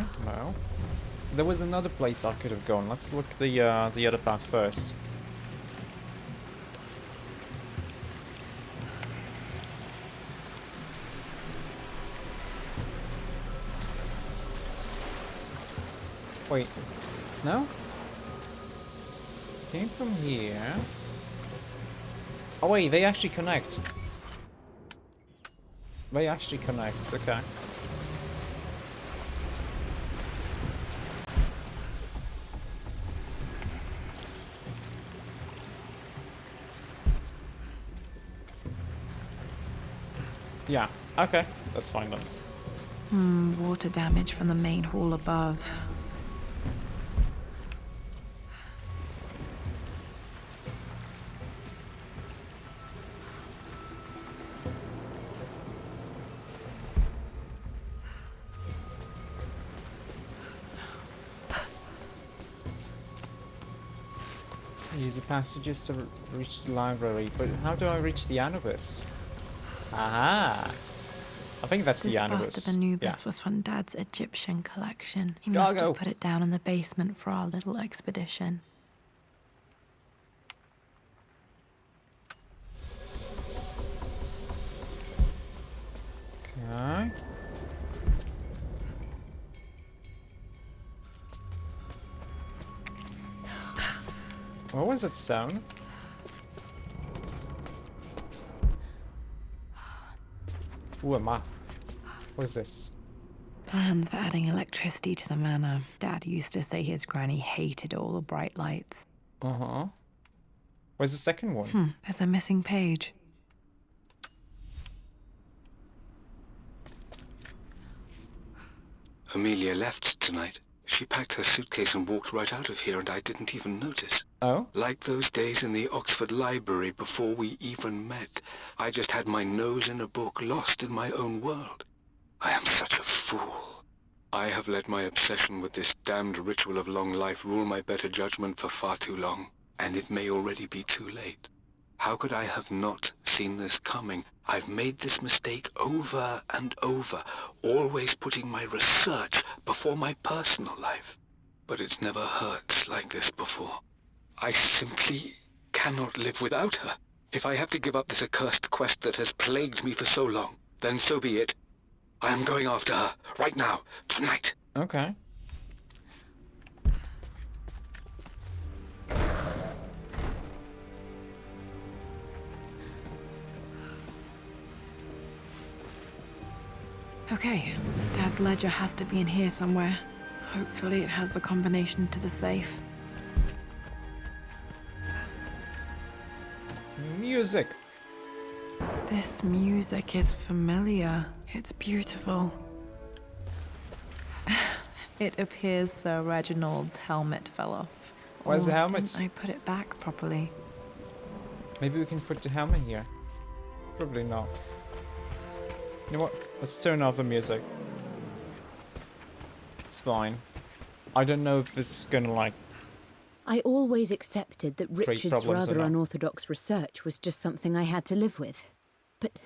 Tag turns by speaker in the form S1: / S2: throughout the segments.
S1: here? No. There was another place I could have gone. Let's look the other path first. Wait. No? Came from here. Oh wait, they actually connect. They actually connect, okay. Yeah, okay, that's fine then.
S2: Water damage from the main hall above.
S1: Use the passages to reach the library, but how do I reach the Anubis? Aha! I think that's the Anubis.
S2: This bust of Anubis was from Dad's Egyptian collection. He
S1: Gotta
S2: must
S1: go.
S2: have put it down in the basement for our little expedition.
S1: Okay. What was that sound? Who am I? What is this?
S2: Plans for adding electricity to the manor. Dad used to say his granny hated all the bright lights.
S1: Uh-huh. Where's the second one?
S2: There's a missing page.
S3: Amelia left tonight. She packed her suitcase and walked right out of here, and I didn't even notice.
S1: Oh?
S3: Like those days in the Oxford Library before we even met. I just had my nose in a book, lost in my own world. I am such a fool. I have let my obsession with this damned ritual of long life rule my better judgment for far too long, and it may already be too late. How could I have not seen this coming? I've made this mistake over and over, always putting my research before my personal life. But it's never hurt like this before. I simply cannot live without her. If I have to give up this accursed quest that has plagued me for so long, then so be it. I am going after her, right now, tonight.
S1: Okay.
S2: Okay, Dad's ledger has to be in here somewhere. Hopefully it has the combination to the safe.
S1: Music.
S2: This music is familiar. It's beautiful. It appears Sir Reginald's helmet fell off.
S1: Where's the
S2: Or
S1: helmet?
S2: didn't I put it back properly?
S1: Maybe we can put the helmet here. Probably not. You know what? Let's turn off the music. It's fine. I don't know if this is gonna like...
S4: I always accepted that Richard's
S1: problems or
S4: rather
S1: not.
S4: unorthodox research was just something I had to live with. But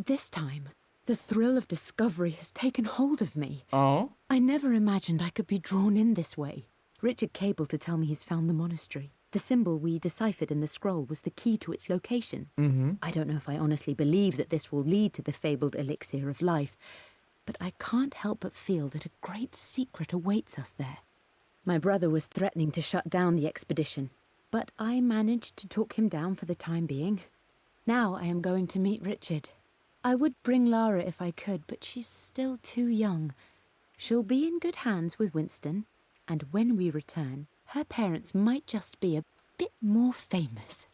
S4: this time, the thrill of discovery has taken hold of me.
S1: Oh?
S4: I never imagined I could be drawn in this way. Richard cabled to tell me he's found the monastery. The symbol we deciphered in the scroll was the key to its location. I don't know if I honestly believe that this will lead to the fabled elixir of life, but I can't help but feel that a great secret awaits us there. My brother was threatening to shut down the expedition, but I managed to talk him down for the time being. Now I am going to meet Richard. I would bring Lara if I could, but she's still too young. She'll be in good hands with Winston, and when we return, her parents might just be a bit more famous.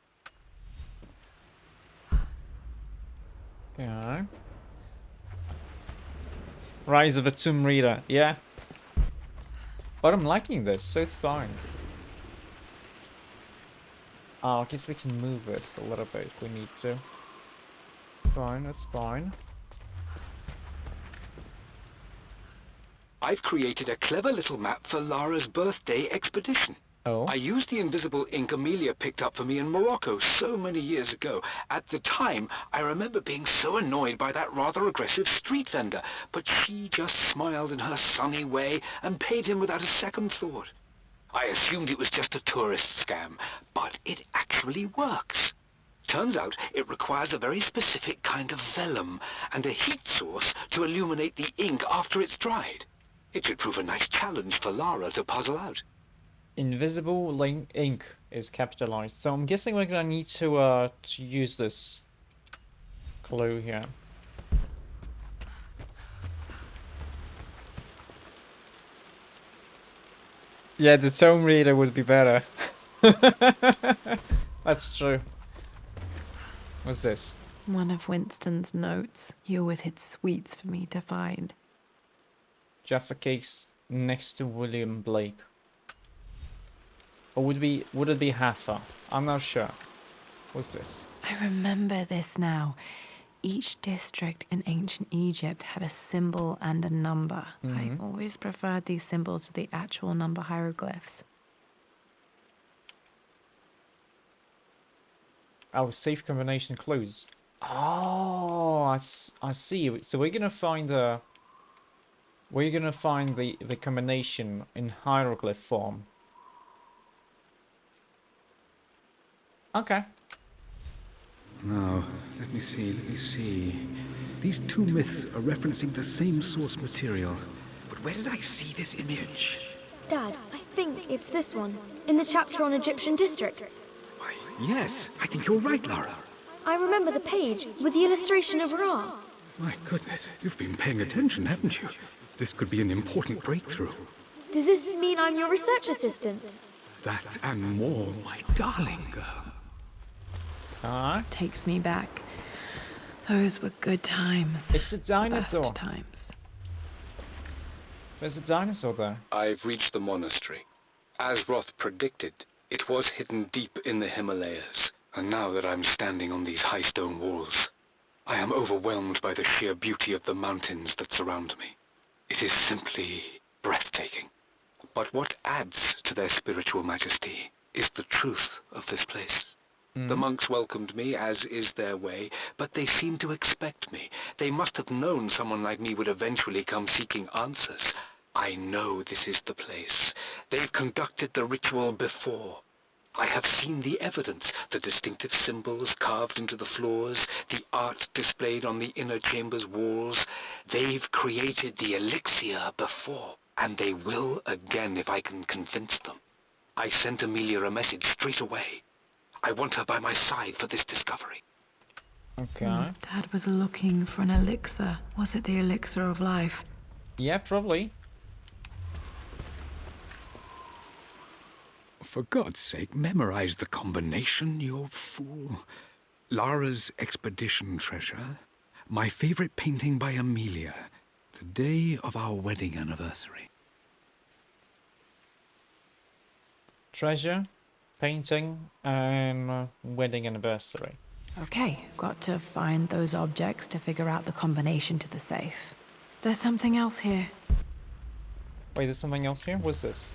S1: Yeah. Rise of the Tomb Raider. Yeah. But I'm liking this, so it's fine. Oh, I guess we can move this a little bit if we need to. It's fine, that's fine.
S3: I've created a clever little map for Lara's birthday expedition.
S1: Oh.
S3: I used the invisible ink Amelia picked up for me in Morocco so many years ago. At the time, I remember being so annoyed by that rather aggressive street vendor, but she just smiled in her sunny way and paid him without a second thought. I assumed it was just a tourist scam, but it actually works. Turns out it requires a very specific kind of vellum and a heat source to illuminate the ink after it's dried. It should prove a nice challenge for Lara to puzzle out.
S1: Invisible ink is capitalized, so I'm guessing we're gonna need to use this clue here. Yeah, the tome reader would be better. That's true. What's this?
S2: One of Winston's notes. He always hid sweets for me to find.
S1: Jaffa Cakes next to William Blake. Or would it be Haffa? I'm not sure. What's this?
S2: I remember this now. Each district in ancient Egypt had a symbol and a number. I always preferred these symbols to the actual number hieroglyphs.
S1: Oh, safe combination clues. Oh, I see. So we're gonna find the combination in hieroglyph form. Okay.
S5: Now, let me see. These two myths are referencing the same source material. But where did I see this image?
S6: Dad, I think it's this one, in the chapter on Egyptian districts.
S5: Why, yes, I think you're right, Lara.
S6: I remember the page with the illustration of Ra.
S5: My goodness, you've been paying attention, haven't you? This could be an important breakthrough.
S6: Does this mean I'm your research assistant?
S5: That and more, my darling girl.
S2: Takes me back. Those were good times.
S1: It's a dinosaur.
S2: The best times.
S1: There's a dinosaur there.
S3: I've reached the monastery. As Roth predicted, it was hidden deep in the Himalayas. And now that I'm standing on these high stone walls, I am overwhelmed by the sheer beauty of the mountains that surround me. It is simply breathtaking. But what adds to their spiritual majesty is the truth of this place. The monks welcomed me, as is their way, but they seemed to expect me. They must have known someone like me would eventually come seeking answers. I know this is the place. They've conducted the ritual before. I have seen the evidence, the distinctive symbols carved into the floors, the art displayed on the inner chamber's walls. They've created the elixir before, and they will again if I can convince them. I sent Amelia a message straight away. I want her by my side for this discovery.
S1: Okay.
S2: Dad was looking for an elixir. Was it the elixir of life?
S1: Yeah, probably.
S5: For God's sake, memorize the combination, you fool. Lara's expedition treasure, my favorite painting by Amelia, the day of our wedding anniversary.
S1: Treasure, painting, and wedding anniversary.
S2: Okay, got to find those objects to figure out the combination to the safe. There's something else here.
S1: Wait, there's something else here? What's this?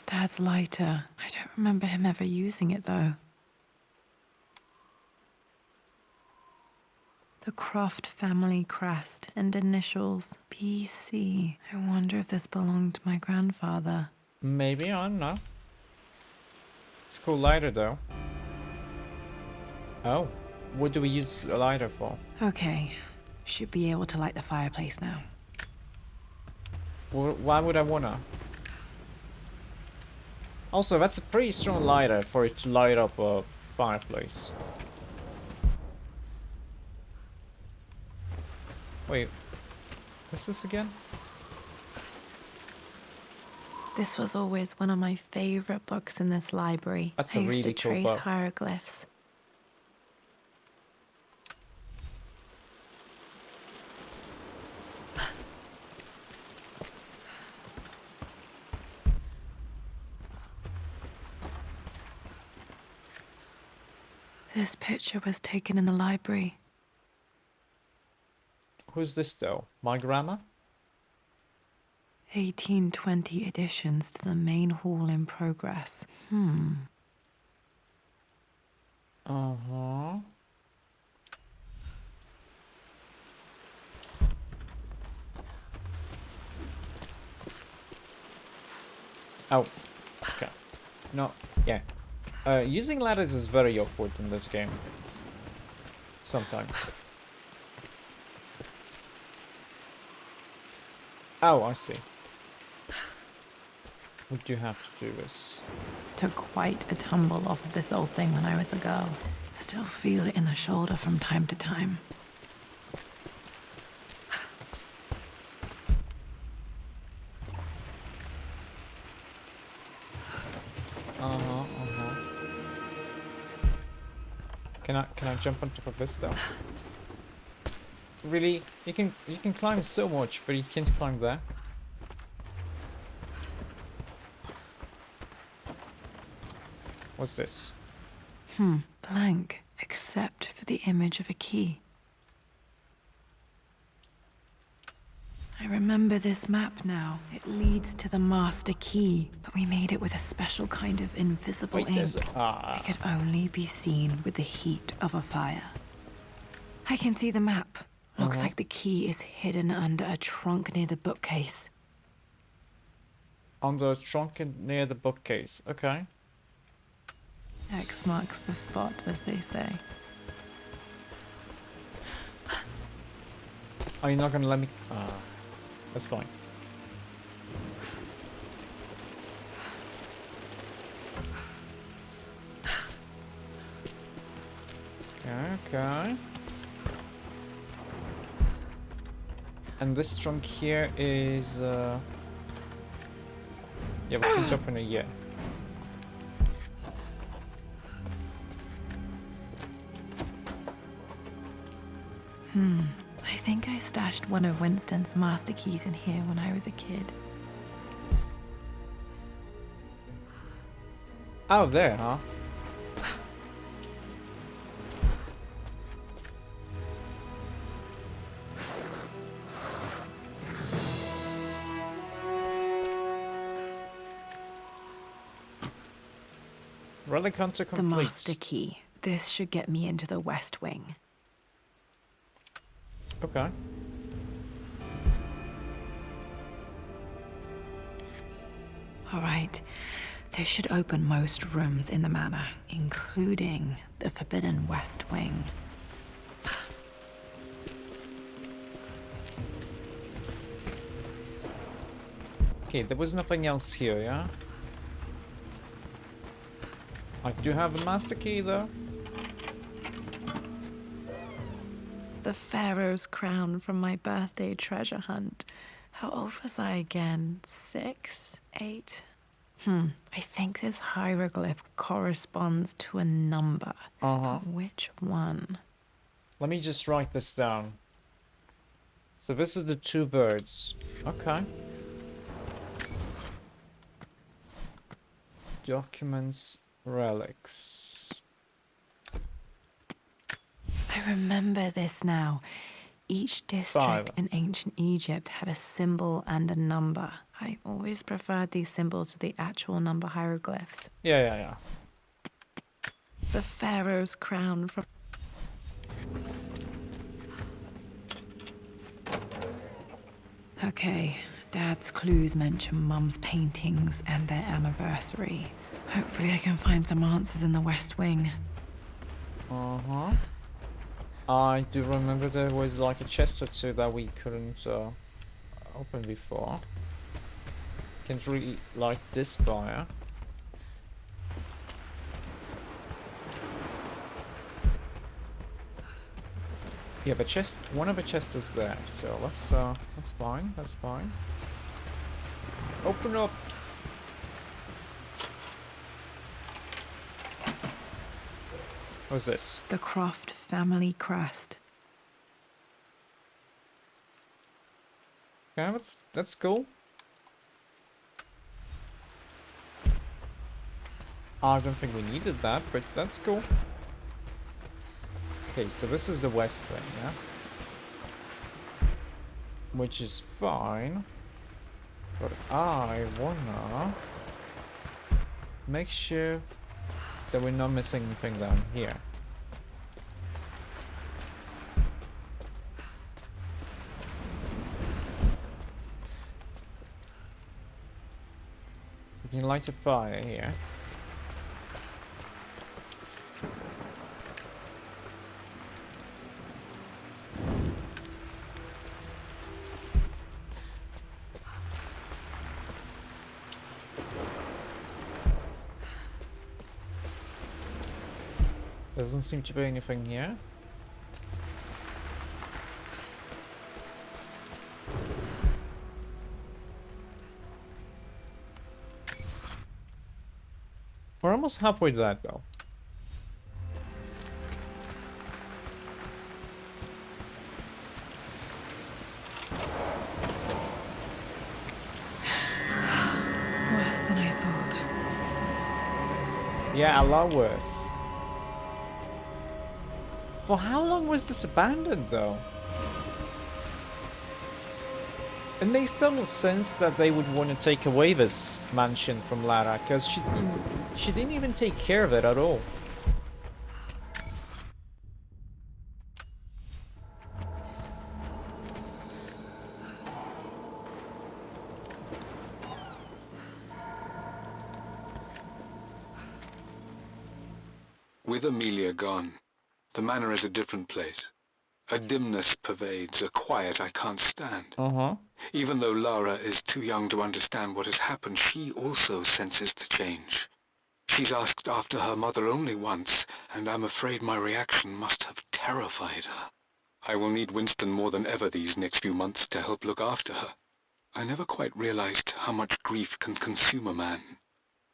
S2: Dad's lighter. I don't remember him ever using it, though. The Croft family crest and initials PC. I wonder if this belonged to my grandfather.
S1: Maybe, I don't know. It's a cool lighter, though. Oh, what do we use a lighter for?
S2: Okay, should be able to light the fireplace now.
S1: Why would I wanna? Also, that's a pretty strong lighter for it to light up a fireplace. Wait, what's this again?
S2: This was always one of my favorite books in this library.
S1: That's
S2: I
S1: a
S2: used
S1: really
S2: to
S1: cool
S2: trace
S1: book.
S2: hieroglyphs. This picture was taken in the library.
S1: Who's this though? My grandma?
S2: 1820 additions to the main hall in progress.
S1: Uh-huh. Oh, okay. No, yeah. Using ladders is very awkward in this game. Sometimes. Oh, I see. What you have to do is...
S2: Took quite a tumble off of this old thing when I was a girl. Still feel it in the shoulder from time to time.
S1: Can I jump on top of this though? Really? You can climb so much, but you can't climb there. What's this?
S2: Blank, except for the image of a key. I remember this map now. It leads to the master key, but we made it with a special kind of invisible
S1: Wait,
S2: ink.
S1: there's
S2: It could only be seen with the heat of a fire. I can see the map. Looks like the key is hidden under a trunk near the bookcase.
S1: on the trunk near the bookcase. Okay.
S2: X marks the spot, as they say.
S1: Are you not gonna let me? That's fine. Okay. And this trunk here is yeah, we can jump in it, yeah.
S2: I think I stashed one of Winston's master keys in here when I was a kid.
S1: Oh, there, huh? Relic Hunter complete.
S2: The master key. This should get me into the West Wing.
S1: Okay.
S2: All right. This should open most rooms in the manor, including the Forbidden West Wing.
S1: Okay, there was nothing else here, yeah? I do have a master key, though.
S2: The Pharaoh's crown from my birthday treasure hunt. How old was I again? 6? 8? I think this hieroglyph corresponds to a number. But which one?
S1: Let me just write this down. So this is the 2 birds. Okay. Documents, relics.
S2: I remember this now. Each district in ancient Egypt had a symbol and a number. I always preferred these symbols to the actual number hieroglyphs.
S1: Yeah.
S2: The Pharaoh's crown from... Okay, Dad's clues mention Mum's paintings and their anniversary. Hopefully I can find some answers in the West Wing.
S1: I do remember there was like a chest or 2 that we couldn't open before. Can't really light this fire. Yeah, but one of the chests is there, so that's fine, that's fine. Open up! What's this?
S2: The Croft family crest.
S1: Okay, that's cool. I don't think we needed that, but that's cool. Okay, so this is the West Wing, yeah? Which is fine. But I wanna make sure that we're not missing anything down here. We can light a fire here. Doesn't seem to be anything here. We're almost halfway there, though.
S2: Worse than I thought.
S1: Yeah, a lot worse. For how long was this abandoned, though? It makes total sense that they would want to take away this mansion from Lara, because she didn't even take care of it at all.
S3: With Amelia gone, the manor is a different place. A dimness pervades, a quiet I can't stand. Even though Lara is too young to understand what has happened, she also senses the change. She's asked after her mother only once, and I'm afraid my reaction must have terrified her. I will need Winston more than ever these next few months to help look after her. I never quite realized how much grief can consume a man,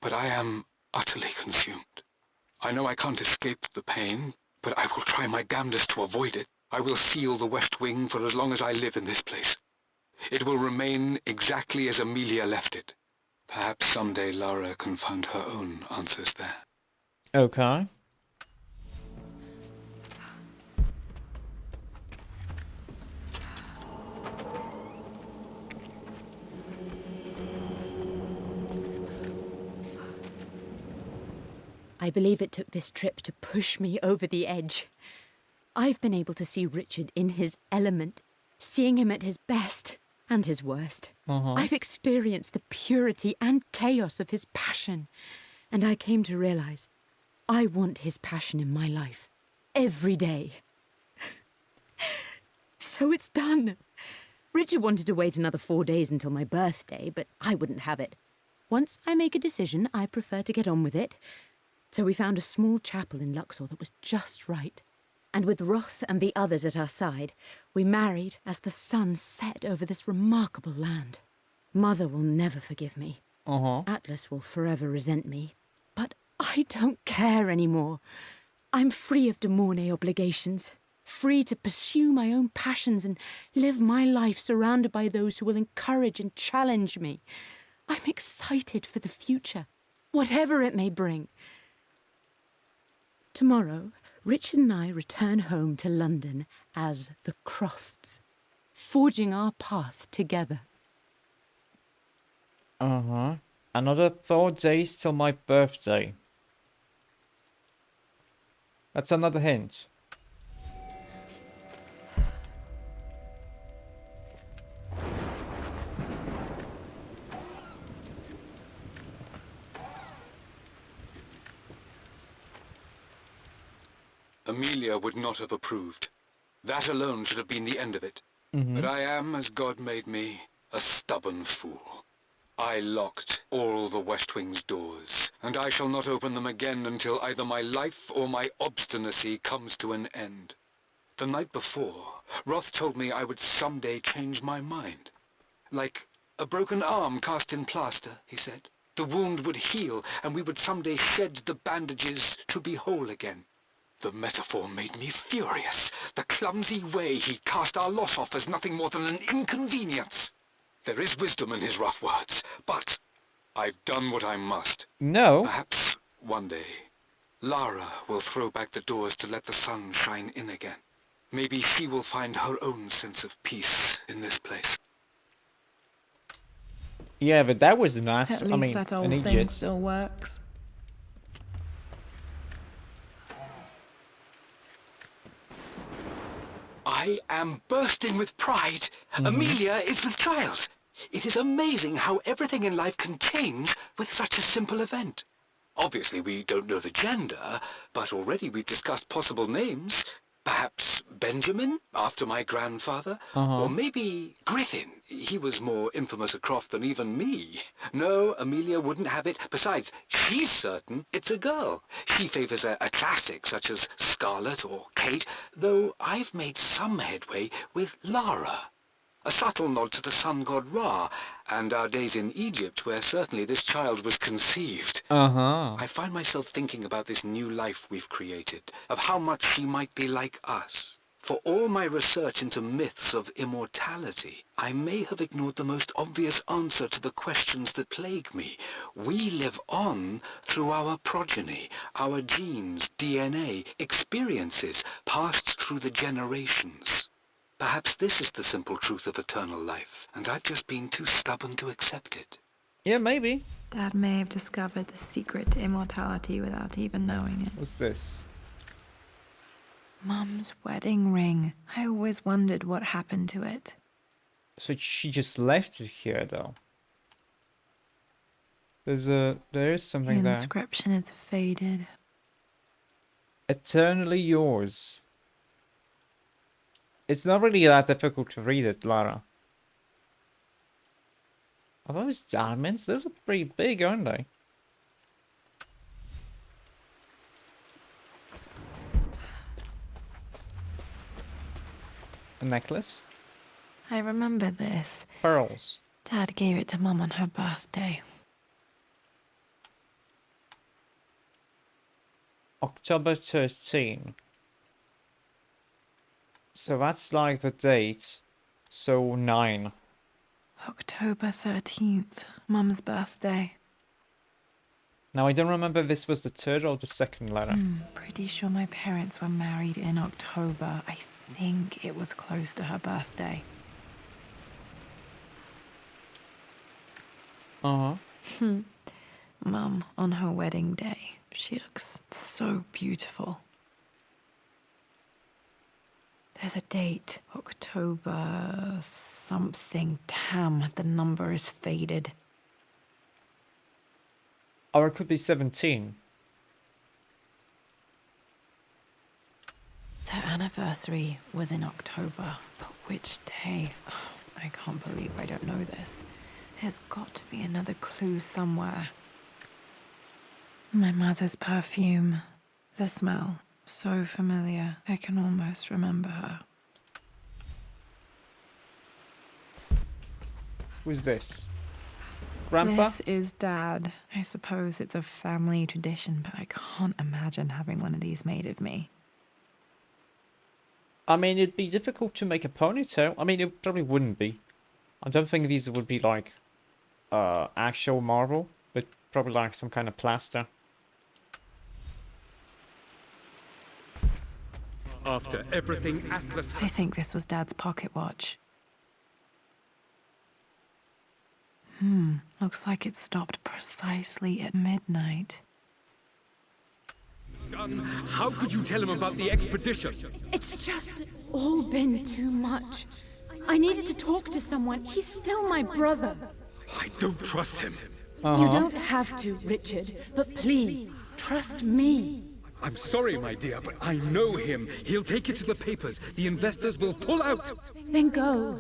S3: but I am utterly consumed. I know I can't escape the pain, but I will try my damnedest to avoid it. I will seal the West Wing for as long as I live in this place. It will remain exactly as Amelia left it. Perhaps someday Lara can find her own answers there.
S1: Okay.
S4: I believe it took this trip to push me over the edge. I've been able to see Richard in his element, seeing him at his best and his worst. I've experienced the purity and chaos of his passion, and I came to realize I want his passion in my life every day. So it's done. Richard wanted to wait another 4 days until my birthday, but I wouldn't have it. Once I make a decision, I prefer to get on with it. So we found a small chapel in Luxor that was just right. And with Roth and the others at our side, we married as the sun set over this remarkable land. Mother will never forgive me. Atlas will forever resent me. But I don't care anymore. I'm free of de Mornay obligations, free to pursue my own passions and live my life surrounded by those who will encourage and challenge me. I'm excited for the future, whatever it may bring. Tomorrow, Richard and I return home to London as the Crofts, forging our path together.
S1: Another 4 days till my birthday. That's another hint.
S3: Amelia would not have approved. That alone should have been the end of it. But I am, as God made me, a stubborn fool. I locked all the West Wing's doors, and I shall not open them again until either my life or my obstinacy comes to an end. The night before, Roth told me I would someday change my mind. Like a broken arm cast in plaster, he said. The wound would heal, and we would someday shed the bandages to be whole again. The metaphor made me furious. The clumsy way he cast our loss off as nothing more than an inconvenience. There is wisdom in his rough words, but I've done what I must.
S1: No.
S3: Perhaps one day, Lara will throw back the doors to let the sun shine in again. Maybe she will find her own sense of peace in this place.
S1: Yeah, but that was nice.
S2: At least
S1: I mean,
S2: that
S1: an
S2: old thing
S1: idiot.
S2: still works.
S3: I am bursting with pride. Amelia is with child. It is amazing how everything in life can change with such a simple event. Obviously, we don't know the gender, but already we've discussed possible names. Perhaps Benjamin, after my grandfather? Or maybe Griffin. He was more infamous at Croft than even me. No, Amelia wouldn't have it. Besides, she's certain it's a girl. She favours a classic such as Scarlet or Kate, though I've made some headway with Lara. A subtle nod to the sun god Ra, and our days in Egypt, where certainly this child was conceived. I find myself thinking about this new life we've created, of how much she might be like us. For all my research into myths of immortality, I may have ignored the most obvious answer to the questions that plague me. We live on through our progeny, our genes, DNA, experiences passed through the generations. Perhaps this is the simple truth of eternal life, and I've just been too stubborn to accept it.
S1: Yeah, maybe.
S2: Dad may have discovered the secret to immortality without even knowing it.
S1: What's this?
S2: Mum's wedding ring. I always wondered what happened to it.
S1: So she just left it here, though. There is something
S2: The
S1: there.
S2: inscription is faded.
S1: Eternally yours. It's not really that difficult to read it, Lara. Are those diamonds? Those are pretty big, aren't they? A necklace?
S2: I remember this.
S1: Pearls.
S2: Dad gave it to Mum on her birthday.
S1: October 13. So that's like the date. So 9.
S2: October 13th, Mum's birthday.
S1: Now I don't remember if this was the third or the second letter.
S2: Pretty sure my parents were married in October. I think it was close to her birthday. Mum, on her wedding day, she looks so beautiful. There's a date, October something. Damn, the number is faded.
S1: Or it could be 17.
S2: Their anniversary was in October, but which day? I can't believe I don't know this. There's got to be another clue somewhere. My mother's perfume. The smell. So familiar. I can almost remember her.
S1: Who's this? Grandpa?
S2: This is Dad. I suppose it's a family tradition, but I can't imagine having one of these made of me.
S1: I mean, it'd be difficult to make a ponytail. I mean, it probably wouldn't be. I don't think these would be like actual marble, but probably like some kind of plaster.
S5: After everything Atlas
S2: I think this was Dad's pocket watch. Looks like it stopped precisely at midnight.
S5: done, how could you tell him about the expedition?
S4: It's just all been too much. I needed to talk to someone. He's still my brother.
S5: I don't trust him.
S4: You don't have to, Richard. But please, trust me.
S5: I'm sorry, my dear, but I know him. He'll take it to the papers. The investors will pull out.
S4: Then go.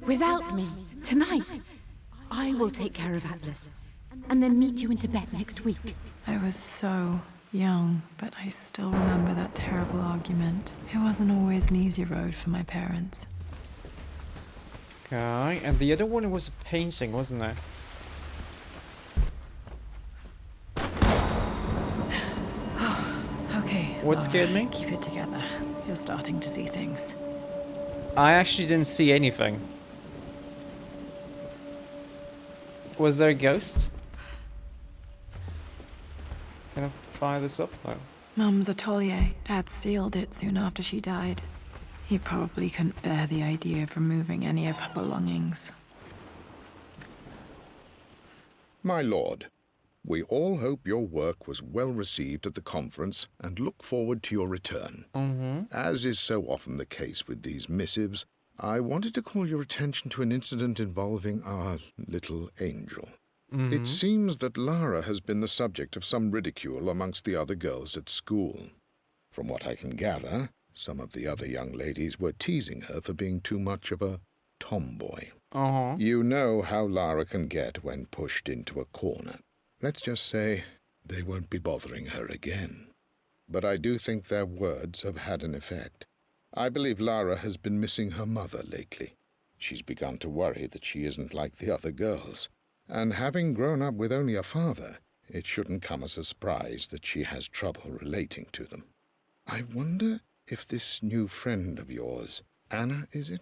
S4: Without me. Tonight. I will take care of Atlas. And then meet you in Tibet next week.
S2: I was so young, but I still remember that terrible argument. It wasn't always an easy road for my parents.
S1: Okay, and the other one was a painting, wasn't it?
S2: Okay.
S1: What
S2: Laura,
S1: scared me?
S2: Keep it together. You're starting to see things.
S1: I actually didn't see anything. Was there a ghost? Can I fire this up? No.
S2: Mum's atelier. Dad sealed it soon after she died. He probably couldn't bear the idea of removing any of her belongings.
S7: My lord, we all hope your work was well received at the conference and look forward to your return. As is so often the case with these missives, I wanted to call your attention to an incident involving our little angel. It seems that Lara has been the subject of some ridicule amongst the other girls at school. From what I can gather, some of the other young ladies were teasing her for being too much of a tomboy. You know how Lara can get when pushed into a corner. Let's just say they won't be bothering her again. But I do think their words have had an effect. I believe Lara has been missing her mother lately. She's begun to worry that she isn't like the other girls. And having grown up with only a father, it shouldn't come as a surprise that she has trouble relating to them. I wonder if this new friend of yours, Anna, is it?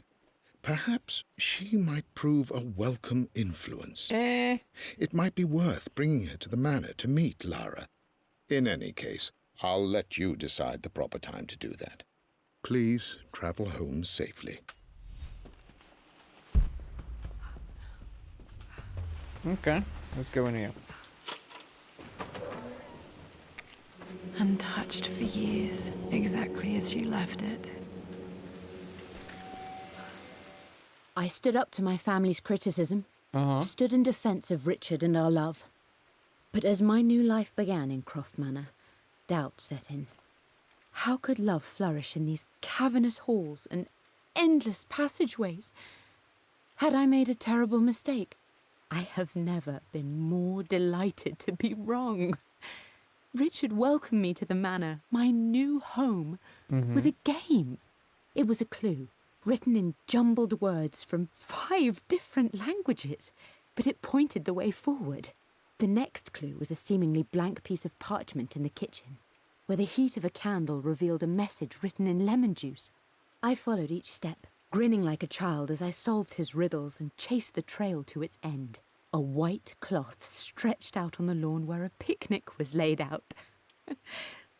S7: Perhaps she might prove a welcome influence. It might be worth bringing her to the manor to meet Lara. In any case, I'll let you decide the proper time to do that. Please travel home safely.
S1: Okay, let's go in here.
S2: Untouched for years, exactly as you left it.
S4: I stood up to my family's criticism, stood in defense of Richard and our love. But as my new life began in Croft Manor, doubt set in. How could love flourish in these cavernous halls and endless passageways? Had I made a terrible mistake? I have never been more delighted to be wrong. Richard welcomed me to the manor, my new home, with a game. It was a clue, written in jumbled words from 5 different languages, but it pointed the way forward. The next clue was a seemingly blank piece of parchment in the kitchen, where the heat of a candle revealed a message written in lemon juice. I followed each step, grinning like a child as I solved his riddles and chased the trail to its end. A white cloth stretched out on the lawn where a picnic was laid out.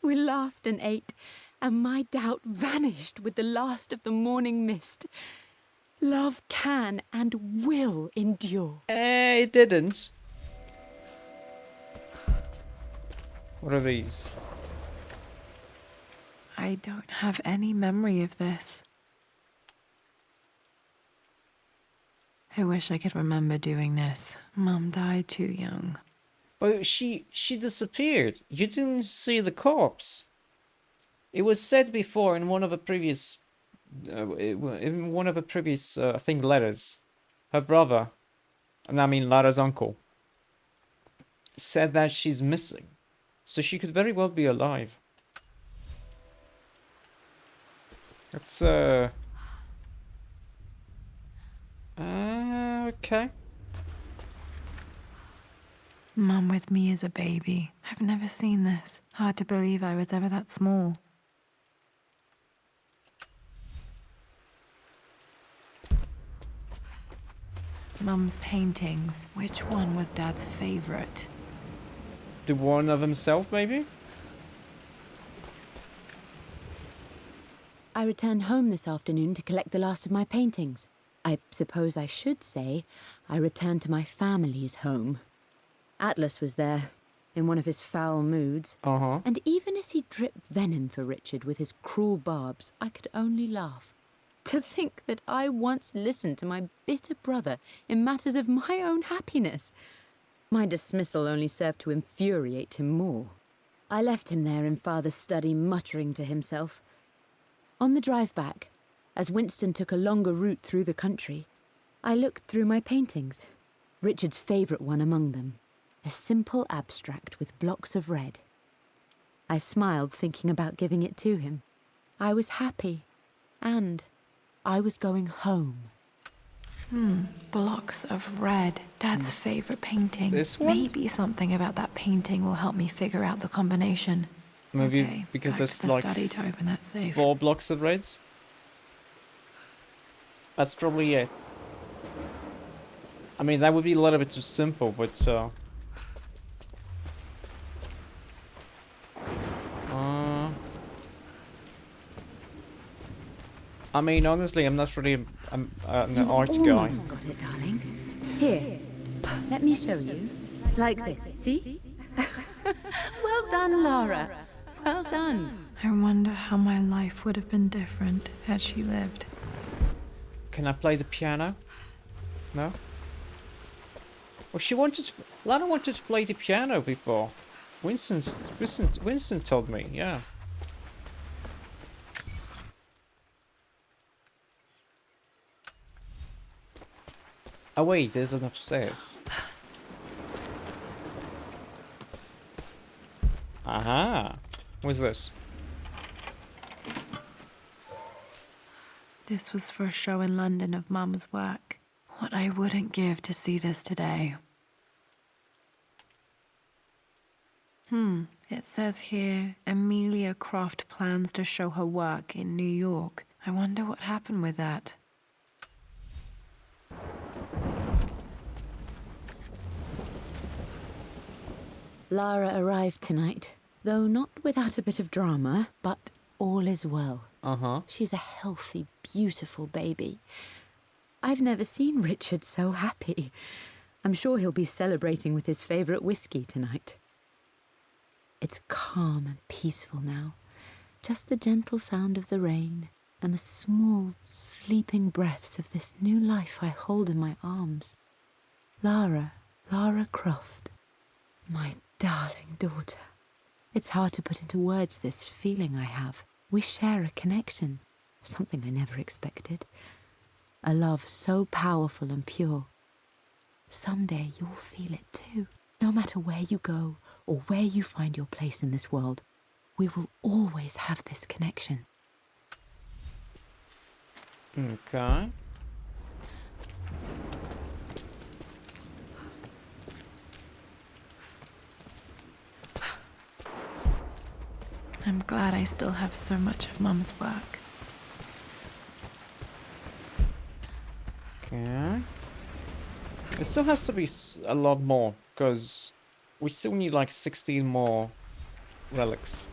S4: We laughed and ate, and my doubt vanished with the last of the morning mist. Love can and will endure.
S1: It didn't. What are these?
S2: I don't have any memory of this. I wish I could remember doing this. Mum died too young.
S1: But she disappeared. You didn't see the corpse. It was said before in one of the previous, I think, letters. Her brother, and I mean Lara's uncle, said that she's missing. So she could very well be alive. That's okay.
S2: Mum with me as a baby. I've never seen this. Hard to believe I was ever that small. Mum's paintings. Which one was Dad's favorite?
S1: The one of himself, maybe?
S4: I returned home this afternoon to collect the last of my paintings. I suppose I should say I returned to my family's home. Atlas was there, in one of his foul moods. And even as he dripped venom for Richard with his cruel barbs, I could only laugh. To think that I once listened to my bitter brother in matters of my own happiness. My dismissal only served to infuriate him more. I left him there in Father's study, muttering to himself. On the drive back, as Winston took a longer route through the country, I looked through my paintings, Richard's favourite one among them, a simple abstract with blocks of red. I smiled, thinking about giving it to him. I was happy, and I was going home.
S2: Blocks of red. Dad's favourite painting.
S1: This one?
S2: Maybe something about that painting will help me figure out the combination.
S1: Maybe
S2: Okay,
S1: because
S2: back
S1: there's
S2: to the
S1: like
S2: study to open that safe.
S1: 4 blocks of reds. That's probably it. I mean, that would be a little bit too simple, but I mean, honestly, I'm not really an art guy.
S4: Almost got it, darling. Here, let me show you. Like this, see? Well done, Lara. Well done.
S2: I wonder how my life would have been different had she lived.
S1: Can I play the piano? No? Well, she wanted to... Lara wanted to play the piano before. Winston told me, yeah. Oh wait, there's an upstairs. Aha! What's this?
S2: This was for a show in London of Mum's work. What I wouldn't give to see this today. It says here, Amelia Croft plans to show her work in New York. I wonder what happened with that.
S4: Lara arrived tonight, though not without a bit of drama, but all is well.
S1: Uh-huh.
S4: She's a healthy, beautiful baby. I've never seen Richard so happy. I'm sure he'll be celebrating with his favourite whiskey tonight. It's calm and peaceful now. Just the gentle sound of the rain and the small, sleeping breaths of this new life I hold in my arms. Lara Croft, my darling daughter. It's hard to put into words this feeling I have. We share a connection, something I never expected. A love so powerful and pure. Someday you'll feel it too. No matter where you go or where you find your place in this world, we will always have this connection.
S1: Okay.
S2: I'm glad I still have so much of Mum's work.
S1: Okay. It still has to be a lot more, because we still need like 16 more relics.